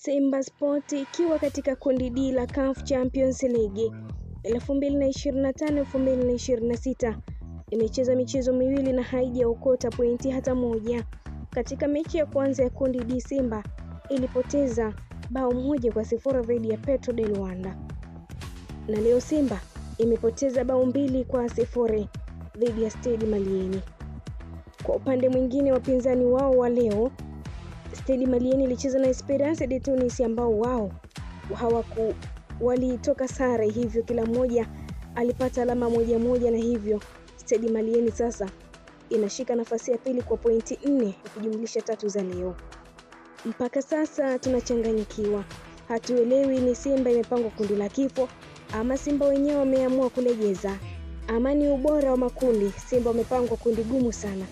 Simba Sport ikiwa katika kundi D la CAF Champions League 2025-2026 imecheza michezo miwili na haijaokota pointi hata moja. Katika mechi ya kwanza ya kundi D, Simba ilipoteza bao 1-0 dhidi ya Petro de Luanda. Na leo Simba imepoteza bao 2-0 dhidi ya Stade Malien. Kwa upande mwingine, wapinzani wao wa leo Stade Malien ilicheza na Esperance de Tunis ambao wao walitoka sare, hivyo kila mmoja alipata alama moja na hivyo Stade Malien sasa inashika nafasi ya pili kwa pointi 4 ukijumlisha 3 za leo. Mpaka sasa tunachanganyikiwa, hatuelewi ni Simba imepangwa kundi la kifo ama Simba wenyewe wameamua kulegeza, ama ni ubora wa makundi. Simba wamepangwa kundi gumu sana,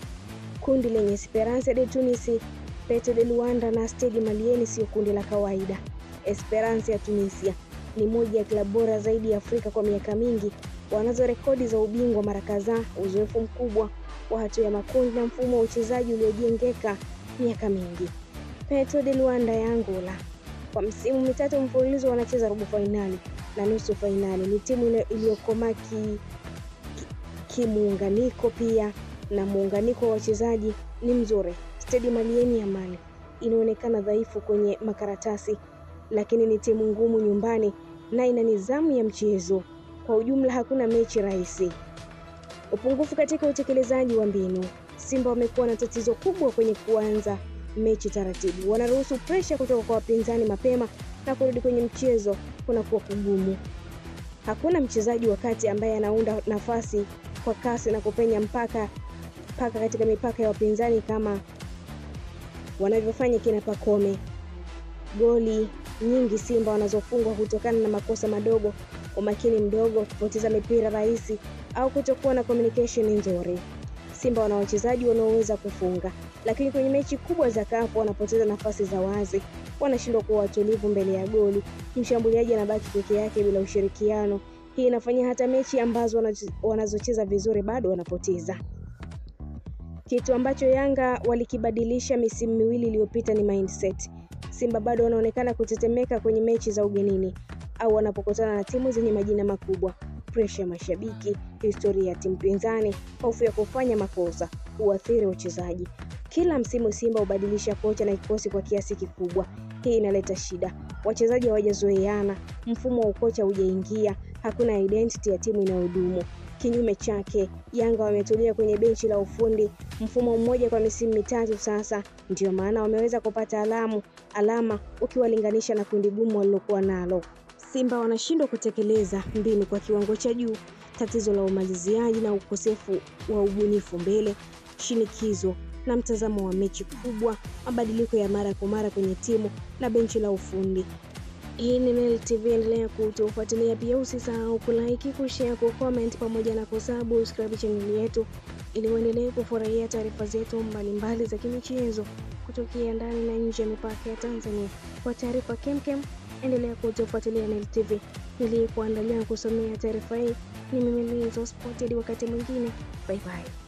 kundi lenye Esperance de Tunis, Petro de Luanda na Stade Malien sio kundi la kawaida. Esperance ya Tunisia ni moja ya klabu bora zaidi ya Afrika kwa miaka mingi, wanazo rekodi za ubingwa mara kadhaa, uzoefu mkubwa wa hatua ya makundi na mfumo wa uchezaji uliojengeka miaka mingi. Petro de Luanda ya Angola kwa msimu mitatu mfululizo wanacheza robo finali na nusu finali. Ni timu iliyokomaa kimuunganiko pia, na muunganiko wa wachezaji ni mzuri. Stade Malien ya Mali inaonekana dhaifu kwenye makaratasi, lakini ni timu ngumu nyumbani na ina nidhamu ya mchezo. Kwa ujumla hakuna mechi rahisi. Upungufu katika utekelezaji wa mbinu. Simba wamekuwa na tatizo kubwa kwenye kuanza mechi taratibu. Wanaruhusu pressure kutoka kwa wapinzani mapema na kurudi kwenye mchezo kunakuwa kugumu. Hakuna mchezaji wakati ambaye anaunda nafasi kwa kasi na kupenya mpaka katika mipaka ya wapinzani kama wanavyofanya kina Pacome. Goli nyingi Simba wanazofungwa kutokana na makosa madogo, umakini mdogo, kupoteza mipira rahisi au kutokuwa na communication nzuri. Simba wana wachezaji wanaoweza kufunga, lakini kwenye mechi kubwa za CAF wanapoteza nafasi za wazi, wanashindwa kuwa watulivu mbele ya goli. Mshambuliaji anabaki peke yake bila ushirikiano. Hii inafanya hata mechi ambazo wanazocheza vizuri bado wanapoteza. Kitu ambacho Yanga walikibadilisha misimu miwili iliyopita ni mindset. Simba bado wanaonekana kutetemeka kwenye mechi za ugenini au wanapokutana na timu zenye majina makubwa. Pressure ya mashabiki, historia ya timu pinzani, hofu ya kufanya makosa huathiri wachezaji. Kila msimu Simba hubadilisha kocha na kikosi kwa kiasi kikubwa. Hii inaleta shida. Wachezaji hawajazoeana, mfumo wa kocha hujaingia, hakuna identity ya timu inayodumu. Kinyume chake, Yanga wametulia kwenye benchi la ufundi mfumo mmoja kwa misimu mitatu sasa, ndio maana wameweza kupata alama ukiwalinganisha na kundi gumu walilokuwa nalo. Simba wanashindwa kutekeleza mbinu kwa kiwango cha juu, tatizo la umaliziaji na ukosefu wa ubunifu mbele, shinikizo na mtazamo wa mechi kubwa, mabadiliko ya mara kwa mara kwenye timu na benchi la ufundi. Hii ni Nile TV, endelea kutufuatilia pia, usisahau kulike, kushare, kucomment pamoja na kusubscribe channel yetu ili uendelee kufurahia taarifa zetu mbalimbali za kimichezo kutokea ndani na nje ya mipaka ya Tanzania. Kwa taarifa kemkem, endelea kutufuatilia Nile TV. Niliyekuandalia kusomea taarifa hii ni mimi Lizo Sport. Hadi wakati mwingine, bye bye.